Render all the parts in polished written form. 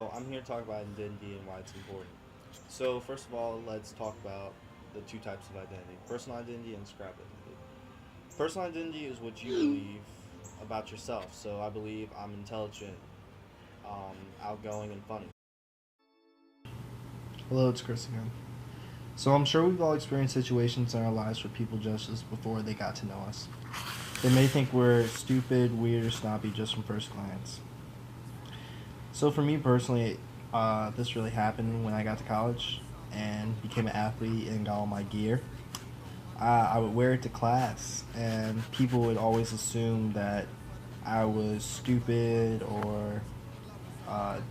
Well, I'm here to talk about identity and why it's important. So, first of all, let's talk about the two types of identity: personal identity and scrap identity. Personal identity is what you believe about yourself. So, I believe I'm intelligent, outgoing, and funny. Hello, it's Chris again. So I'm sure we've all experienced situations in our lives where people judge us before they got to know us. They may think we're stupid, weird, or snobby just from first glance. So for me personally, this really happened when I got to college and became an athlete and got all my gear. I would wear it to class, and people would always assume that I was stupid or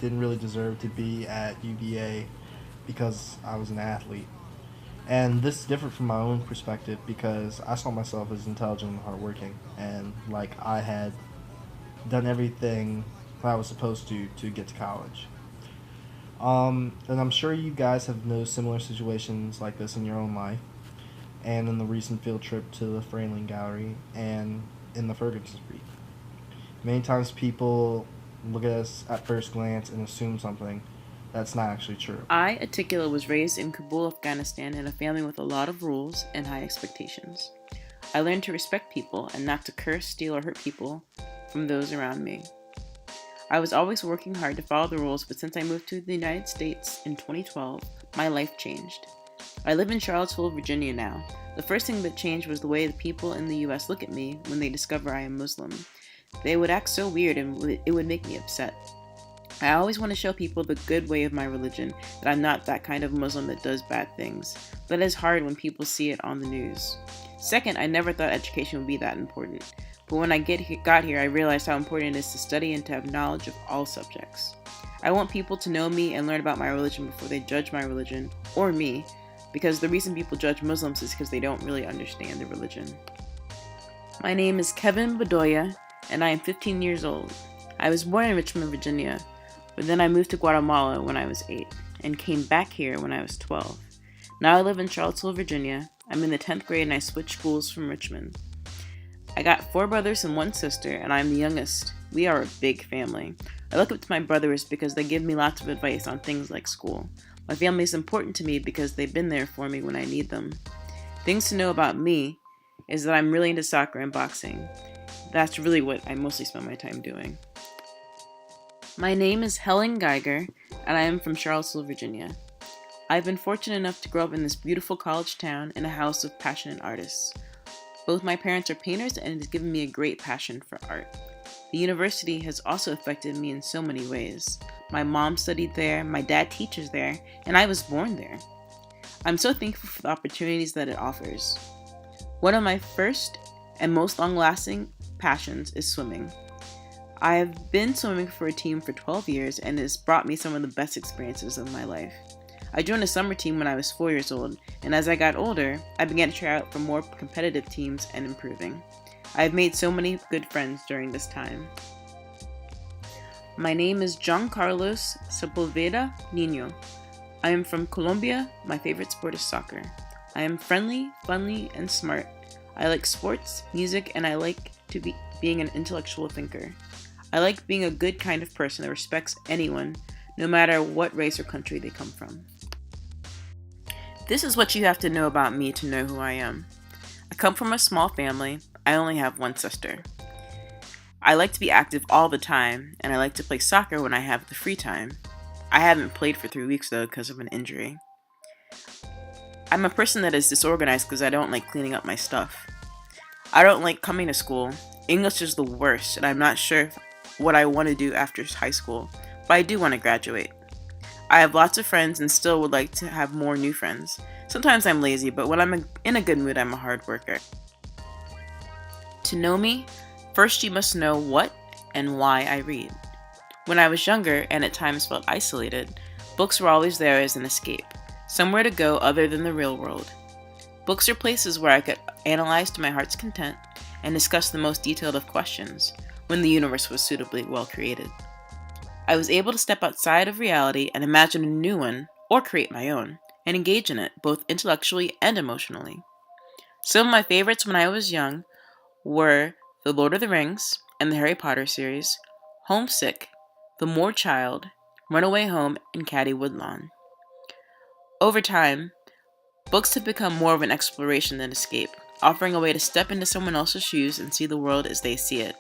didn't really deserve to be at UVA because I was an athlete. And this is different from my own perspective because I saw myself as intelligent and hardworking, and like I had done everything that I was supposed to get to college. And I'm sure you guys have noticed similar situations like this in your own life, and in the recent field trip to the Frameling Gallery and in the Ferguson Street. Many times people look at us at first glance and assume something that's not actually true. I, Atikila, was raised in Kabul, Afghanistan, in a family with a lot of rules and high expectations. I learned to respect people and not to curse, steal, or hurt people from those around me. I was always working hard to follow the rules, but since I moved to the United States in 2012, my life changed. I live in Charlottesville, Virginia now. The first thing that changed was the way the people in the US look at me when they discover I am Muslim. They would act so weird and it would make me upset. I always want to show people the good way of my religion, that I'm not that kind of Muslim that does bad things. But it is hard when people see it on the news. Second, I never thought education would be that important. But when got here, I realized how important it is to study and to have knowledge of all subjects. I want people to know me and learn about my religion before they judge my religion, or me, because the reason people judge Muslims is because they don't really understand the religion. My name is Kevin Bedoya, and I am 15 years old. I was born in Richmond, Virginia, but then I moved to Guatemala when I was 8 and came back here when I was 12. Now I live in Charlottesville, Virginia. I'm in the 10th grade and I switched schools from Richmond. I got 4 brothers and 1 sister, and I'm the youngest. We are a big family. I look up to my brothers because they give me lots of advice on things like school. My family is important to me because they've been there for me when I need them. Things to know about me is that I'm really into soccer and boxing. That's really what I mostly spend my time doing. My name is Helen Geiger, and I am from Charlottesville, Virginia. I've been fortunate enough to grow up in this beautiful college town in a house of passionate artists. Both my parents are painters, and it has given me a great passion for art. The university has also affected me in so many ways. My mom studied there, my dad teaches there, and I was born there. I'm so thankful for the opportunities that it offers. One of my first and most long lasting passions is swimming. I have been swimming for a team for 12 years and it has brought me some of the best experiences of my life. I joined a summer team when I was 4 years old, and as I got older, I began to try out for more competitive teams and improving. I have made so many good friends during this time. My name is John Carlos Sepulveda Nino. I am from Colombia. My favorite sport is soccer. I am friendly, funny, and smart. I like sports, music, and I like to be being an intellectual thinker. I like being a good kind of person that respects anyone, no matter what race or country they come from. This is what you have to know about me to know who I am. I come from a small family. I only have 1 sister. I like to be active all the time, and I like to play soccer when I have the free time. I haven't played for 3 weeks though because of an injury. I'm a person that is disorganized because I don't like cleaning up my stuff. I don't like coming to school. English is the worst, and I'm not sure what I want to do after high school, but I do want to graduate. I have lots of friends and still would like to have more new friends. Sometimes I'm lazy, but when I'm in a good mood, I'm a hard worker. To know me, first you must know what and why I read. When I was younger and at times felt isolated, books were always there as an escape, somewhere to go other than the real world. Books are places where I could analyze to my heart's content and discuss the most detailed of questions when the universe was suitably well created. I was able to step outside of reality and imagine a new one, or create my own, and engage in it both intellectually and emotionally. Some of my favorites when I was young were The Lord of the Rings and the Harry Potter series, Homesick, The More Child, Runaway Home, and Caddy Woodlawn. Over time, books have become more of an exploration than escape, offering a way to step into someone else's shoes and see the world as they see it,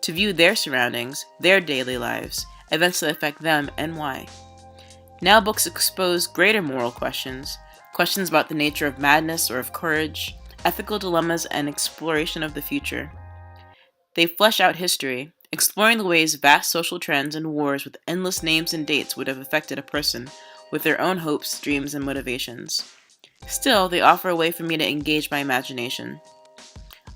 to view their surroundings, their daily lives, events that affect them, and why. Now books expose greater moral questions, questions about the nature of madness or of courage, ethical dilemmas, and exploration of the future. They flesh out history, exploring the ways vast social trends and wars with endless names and dates would have affected a person with their own hopes, dreams, and motivations. Still, they offer a way for me to engage my imagination.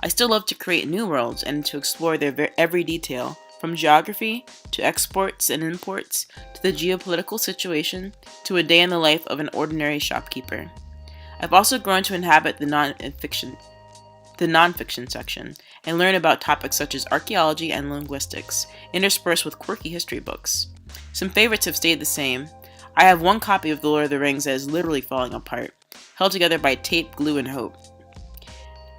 I still love to create new worlds and to explore their every detail, from geography to exports and imports to the geopolitical situation to a day in the life of an ordinary shopkeeper. I've also grown to inhabit the nonfiction section and learn about topics such as archaeology and linguistics, interspersed with quirky history books. Some favorites have stayed the same. I have one copy of The Lord of the Rings that is literally falling apart, held together by tape, glue, and hope.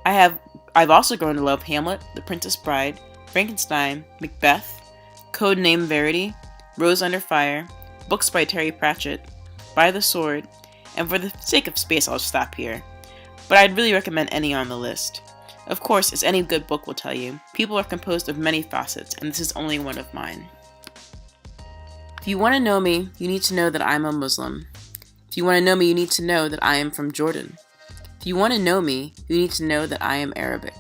I've also grown to love Hamlet, The Princess Bride, Frankenstein, Macbeth, Codename Verity, Rose Under Fire, books by Terry Pratchett, By the Sword, and for the sake of space I'll stop here. But I'd really recommend any on the list. Of course, as any good book will tell you, people are composed of many facets, and this is only one of mine. If you want to know me, you need to know that I'm a Muslim. If you want to know me, you need to know that I am from Jordan. If you want to know me, you need to know that I am Arabic.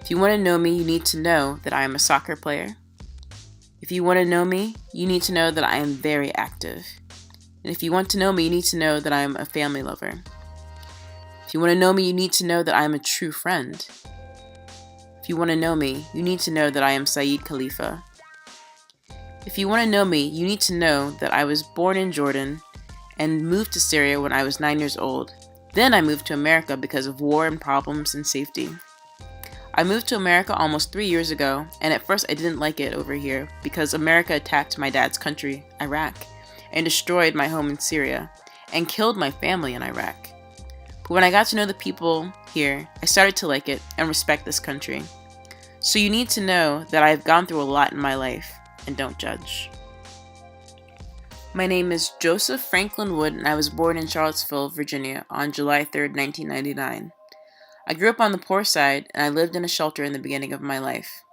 If you want to know me, you need to know that I am a soccer player. If you want to know me, you need to know that I am very active. And if you want to know me, you need to know that I am a family lover. If you want to know me, you need to know that I am a true friend. If you want to know me, you need to know that I am Saeed Khalifa. If you want to know me, you need to know that I was born in Jordan and moved to Syria when I was 9 years old. Then I moved to America because of war and problems and safety. I moved to America almost 3 years ago, and at first I didn't like it over here because America attacked my dad's country, Iraq, and destroyed my home in Syria, and killed my family in Iraq. But when I got to know the people here, I started to like it and respect this country. So you need to know that I have gone through a lot in my life, and don't judge. My name is Joseph Franklin Wood, and I was born in Charlottesville, Virginia on July 3rd, 1999. I grew up on the poor side, and I lived in a shelter in the beginning of my life.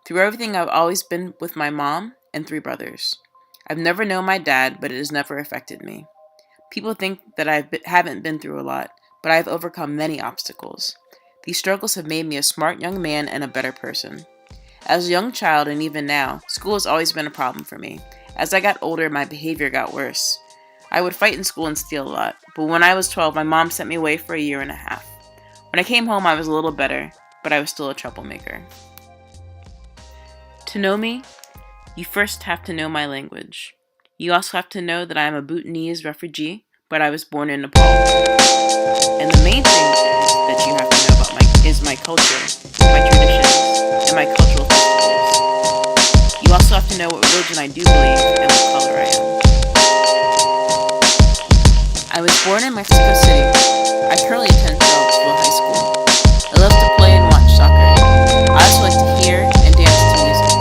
Through everything, I've always been with my mom and 3 brothers. I've never known my dad, but it has never affected me. People think that I haven't been through a lot, but I've overcome many obstacles. These struggles have made me a smart young man and a better person. As a young child, and even now, school has always been a problem for me. As I got older, my behavior got worse. I would fight in school and steal a lot, but when I was 12, my mom sent me away for 1.5 years. When I came home, I was a little better, but I was still a troublemaker. To know me, you first have to know my language. You also have to know that I am a Bhutanese refugee, but I was born in Nepal. And the main thing that you have to know about is my culture, my traditions, and my cultural festivals. You also have to know what religion I do believe and what color I am. I was born in Mexico City. I currently attend Charlottesville High School. I love to play and watch soccer. I also like to hear and dance to music.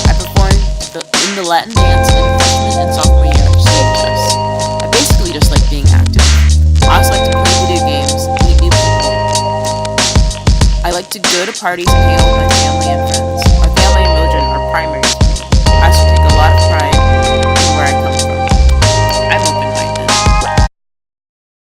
I performed in the Latin dance in freshman and sophomore year of CHS. I basically just like being active. I also like to play video games and meet new people. I like to go to parties and hang out